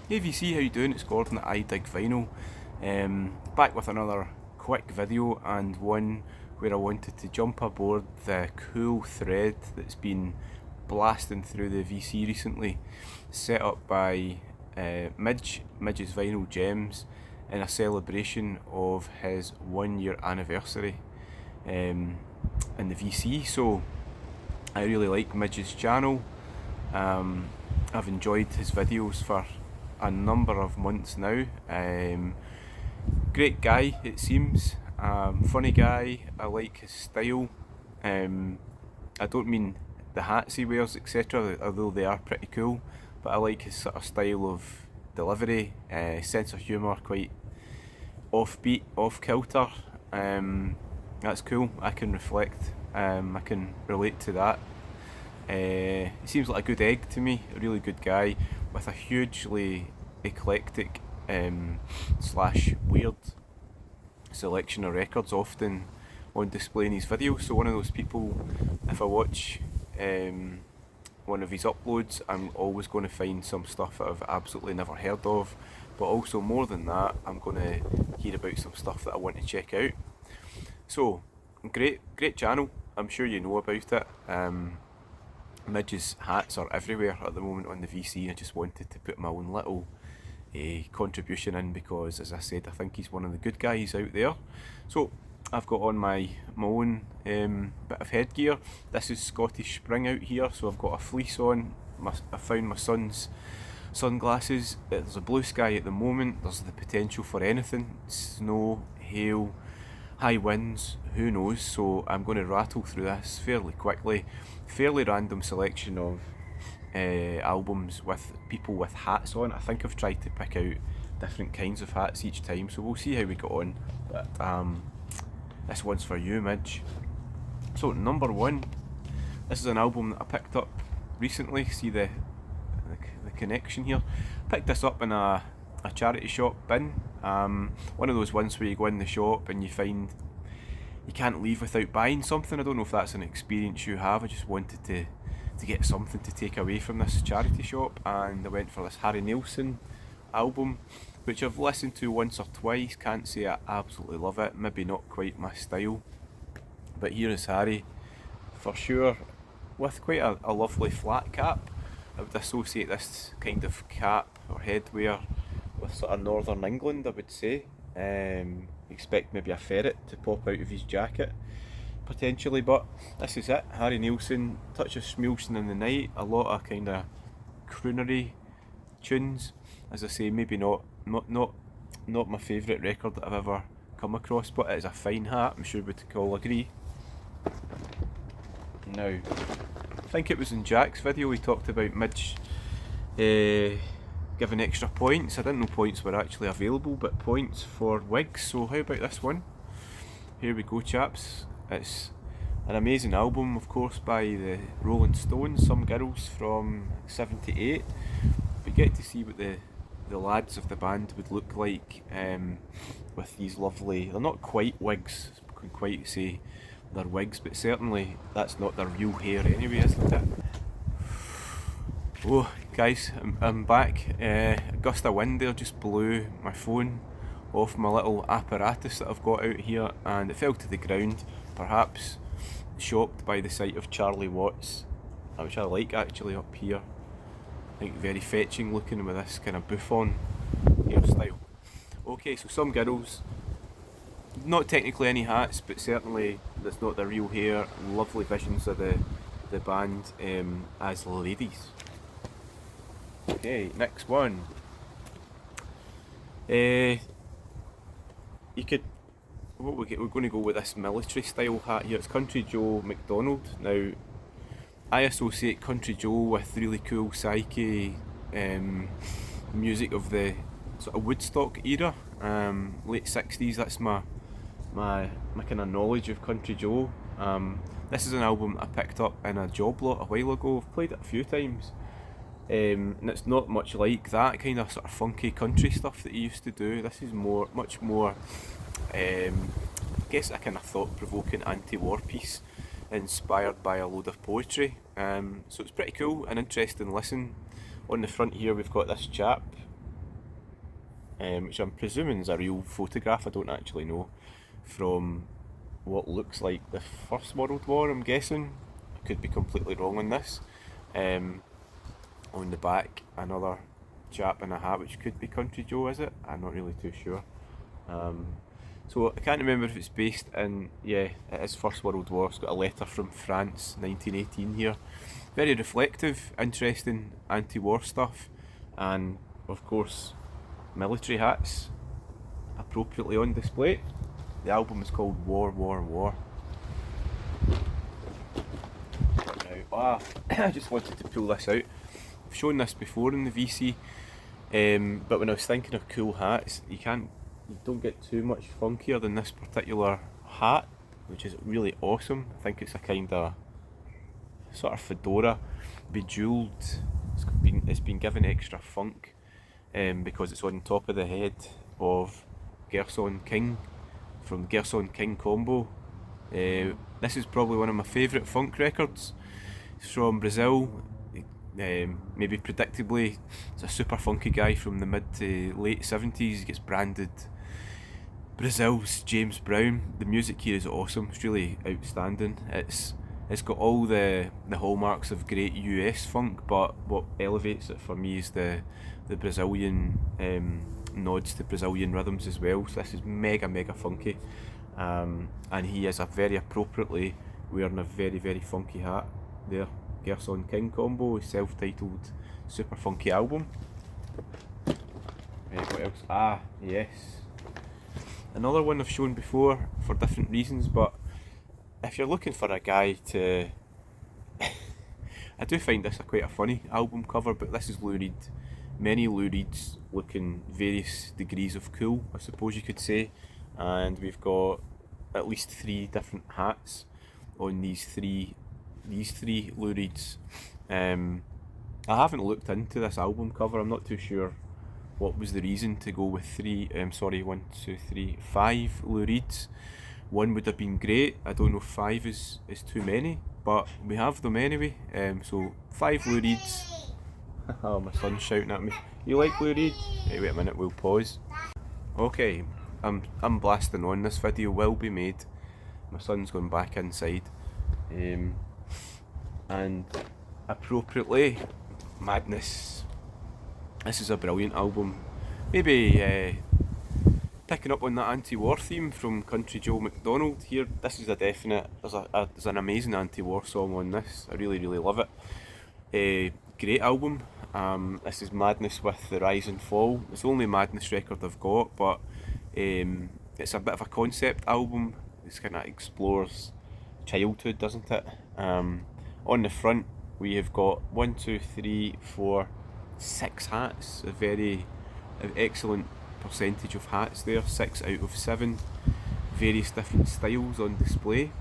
Hey VC, how you doing? It's Gordon at I Dig Vinyl. Back with another quick video, and one where I wanted to jump aboard the cool thread that's been blasting through the VC recently, set up by Midge's Vinyl Gems in a celebration of his 1 year anniversary in the VC. So I really like Midge's channel. I've enjoyed his videos for a number of months now. Great guy, it seems. Funny guy. I like his style. I don't mean the hats he wears, etc., although they are pretty cool, but I like his sort of style of delivery, sense of humour, quite offbeat, off kilter. That's cool. I can reflect. I can relate to that. He seems like a good egg to me, a really good guy with a hugely eclectic slash weird selection of records, often on display in his videos. So one of those people, if I watch one of his uploads, I'm always going to find some stuff that I've absolutely never heard of, but also more than that, I'm going to hear about some stuff that I want to check out. So great channel. I'm sure you know about it. Midge's hats are everywhere at the moment on the VC. I just wanted to put my own little contribution in because, as I said, I think he's one of the good guys out there. So I've got on my own bit of headgear. This is Scottish spring out here, so I've got a fleece on. I found my son's sunglasses. There's a blue sky at the moment. There's the potential for anything: snow, hail, high winds, who knows. So I'm going to rattle through this fairly quickly. Fairly random selection of albums with people with hats on. I think I've tried to pick out different kinds of hats each time, so we'll see how we get on. But this one's for you, Midge. So number one, this is an album that I picked up recently. See the connection here. Picked this up in a charity shop bin. One of those ones where you go in the shop and you find you can't leave without buying something. I don't know if that's an experience you have. I just wanted to get something to take away from this charity shop, and I went for this Harry Nilsson album, which I've listened to once or twice. Can't say I absolutely love it, maybe not quite my style, but here is Harry for sure, with quite a lovely flat cap. I would associate this kind of cap or headwear with sort of northern England, I would say. Expect maybe a ferret to pop out of his jacket potentially, but this is it. Harry Nilsson, touch of Smilson in the Night, a lot of kind of croonery tunes. As I say, maybe not my favourite record that I've ever come across, but it is a fine hat, I'm sure we'd all agree. Now, I think it was in Jack's video he talked about Midge giving extra points. I didn't know points were actually available, but points for wigs, so how about this one? Here we go, chaps. It's an amazing album, of course, by the Rolling Stones, Some Girls from '78. We get to see what the lads of the band would look like with these lovely, they're not quite wigs, I couldn't quite say they're wigs, but certainly that's not their real hair anyway, isn't it? Oh, guys, I'm back. A gust of wind there just blew my phone off my little apparatus that I've got out here, and it fell to the ground, perhaps shocked by the sight of Charlie Watts, which I like actually up here. I think very fetching looking with this kind of bouffant hairstyle. Okay, so Some Girls, not technically any hats, but certainly that's not their real hair. Lovely visions of the band as ladies. Okay, next one. You could, we're going to go with this military style hat here. It's Country Joe McDonald. Now, I associate Country Joe with really cool psyche music of the sort of Woodstock era, late 60s. That's my kind of knowledge of Country Joe. This is an album that I picked up in a job lot a while ago. I've played it a few times. And it's not much like that kind of sort of funky country stuff that he used to do. This is much more, I guess, a kind of thought-provoking anti-war piece inspired by a load of poetry. So it's pretty cool, an interesting listen. On the front here we've got this chap which I'm presuming is a real photograph, I don't actually know, from what looks like the First World War, I'm guessing. I could be completely wrong on this. On the back, another chap in a hat, which could be Country Joe, is it? I'm not really too sure. So I can't remember if it's based in, yeah, it is First World War. It's got a letter from France, 1918 here. Very reflective, interesting anti-war stuff, and of course, military hats appropriately on display. The album is called War, War, War. Now, I just wanted to pull this out. I've shown this before in the VC, but when I was thinking of cool hats, you don't get too much funkier than this particular hat, which is really awesome. I think it's a kind of sort of fedora, bejeweled. It's been given extra funk because it's on top of the head of Gerson King from Gerson King combo. This is probably one of my favourite funk records. It's from Brazil. Maybe predictably, it's a super funky guy from the mid to late 70s. He gets branded Brazil's James Brown. The music here is awesome. It's really outstanding. It's got all the hallmarks of great US funk, but what elevates it for me is the Brazilian nods to Brazilian rhythms as well. So this is mega funky, and he is very appropriately wearing a very funky hat there. Gerson King combo, his self-titled super funky album. What else? Yes, another one I've shown before for different reasons, but if you're looking for a guy to I do find this quite a funny album cover, but this is Lou Reed. Many Lou Reeds looking various degrees of cool, I suppose you could say, and we've got at least 3 different hats on these three Lou Reeds. I haven't looked into this album cover. I'm not too sure what was the reason to go with 5 Lou Reeds. 1 would have been great. I don't know if 5 is too many, but we have them anyway. So 5 Lou Reeds. Oh, my son's shouting at me. You like Lou Reed? Hey, wait a minute, we'll pause. Okay, I'm blasting on. This video will be made. My son's going back inside. And appropriately, madness. This is a brilliant album. Maybe picking up on that anti-war theme from Country Joe McDonald here. This is a definite. There's an amazing anti-war song on this. I really love it. Great album. This is Madness with the Rise and Fall. It's the only Madness record I've got, but it's a bit of a concept album. This kind of explores childhood, doesn't it? On the front we have got 6 hats, a very excellent percentage of hats there, 6 out of 7, various different styles on display.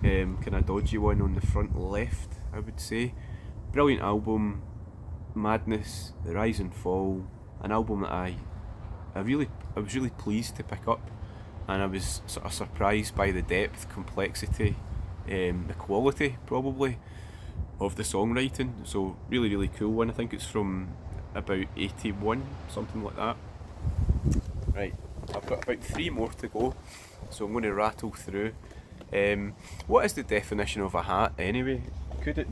Kind of dodgy one on the front left, I would say. Brilliant album, Madness, The Rise and Fall, an album that I was really pleased to pick up, and I was sort of surprised by the depth, complexity, the quality probably of the songwriting. So really cool one. I think it's from about 81, something like that. Right, I've got about 3 more to go, so I'm going to rattle through. What is the definition of a hat anyway? Could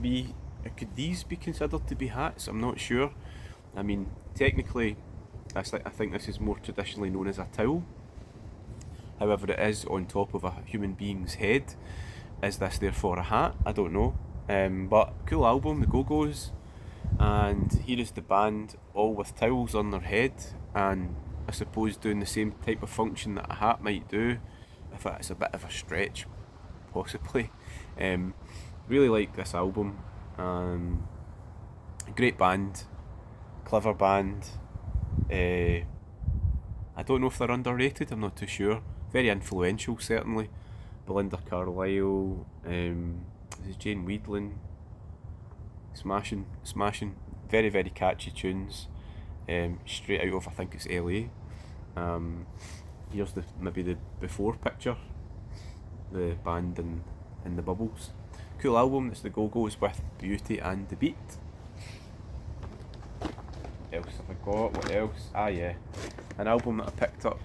these be considered to be hats? I'm not sure. I mean, technically, I think this is more traditionally known as a towel. However, it is on top of a human being's head. Is this therefore a hat? I don't know. But cool album, the Go-Go's, and here is the band, all with towels on their head, and I suppose doing the same type of function that a hat might do, if it's a bit of a stretch, possibly. Really like this album. Great band, clever band. I don't know if they're underrated, I'm not too sure. Very influential, certainly. Belinda Carlisle, this is Jane Weedlin. Smashing. Very catchy tunes. Straight out of, I think it's LA. Here's maybe the before picture. The band in the bubbles. Cool album. It's the Go-Go's with Beauty and the Beat. What else have I got? What else? Yeah. an album that I picked up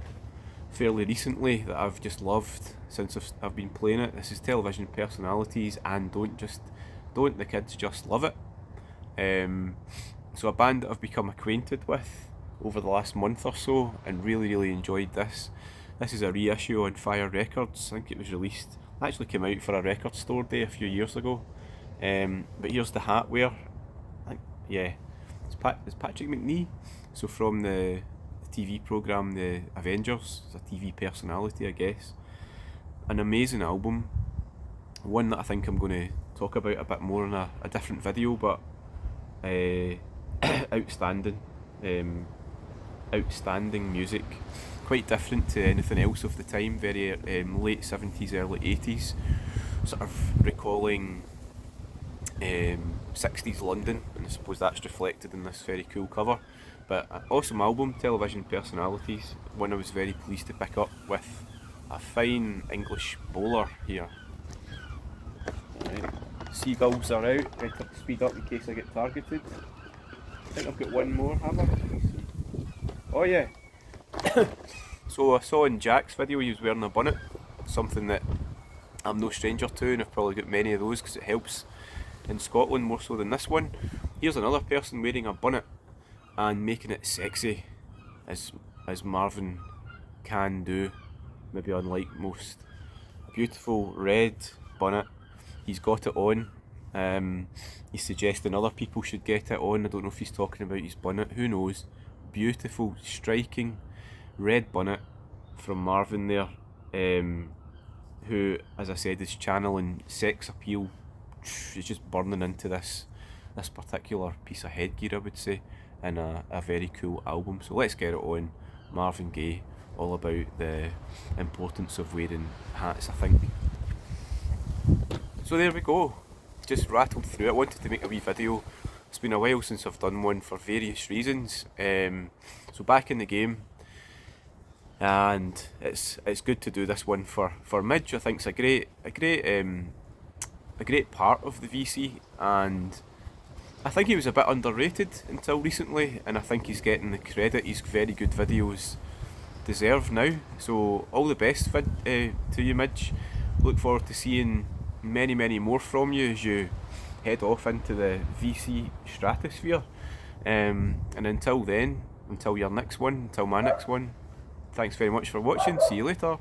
fairly recently that I've just loved since I've been playing it. This is Television Personalities and Don't the Kids Just Love It. So a band that I've become acquainted with over the last month or so and really enjoyed this. This is a reissue on Fire Records. I think it was released, actually came out for a record store day a few years ago. But here's the hat wear. It's Patrick McNee. So from the TV programme The Avengers, he's a TV personality, I guess. An amazing album. One that I think I'm going to talk about a bit more in a different video, but outstanding. Outstanding music. Quite different to anything else of the time. Very late 70s, early 80s. Sort of recalling 60s London, and I suppose that's reflected in this very cool cover. But an awesome album, Television Personalities, one I was very pleased to pick up with a fine English bowler here. Right. Seagulls are out, ready to speed up in case I get targeted. I think I've got one more, have I? Oh yeah. So I saw in Jack's video he was wearing a bonnet, something that I'm no stranger to, and I've probably got many of those because it helps in Scotland more so than this one. Here's another person wearing a bonnet and making it sexy, as Marvin can do, maybe unlike most. A beautiful red bonnet, he's got it on. He's suggesting other people should get it on. I don't know if he's talking about his bonnet, who knows. Beautiful, striking red bonnet from Marvin there, who, as I said, is channeling sex appeal. He's just burning into this particular piece of headgear, I would say, and a very cool album. So let's get it on. Marvin Gaye, all about the importance of wearing hats, I think. So there we go, just rattled through it. I wanted to make a wee video. It's been a while since I've done one for various reasons. So back in the game, and it's good to do this one for Midge. I think it's a great part of the VC, and I think he was a bit underrated until recently, and I think he's getting the credit his very good videos deserve now. So all the best to you, Midge. Look forward to seeing many more from you as you head off into the VC stratosphere. And until then, until your next one, until my next one, thanks very much for watching. See you later.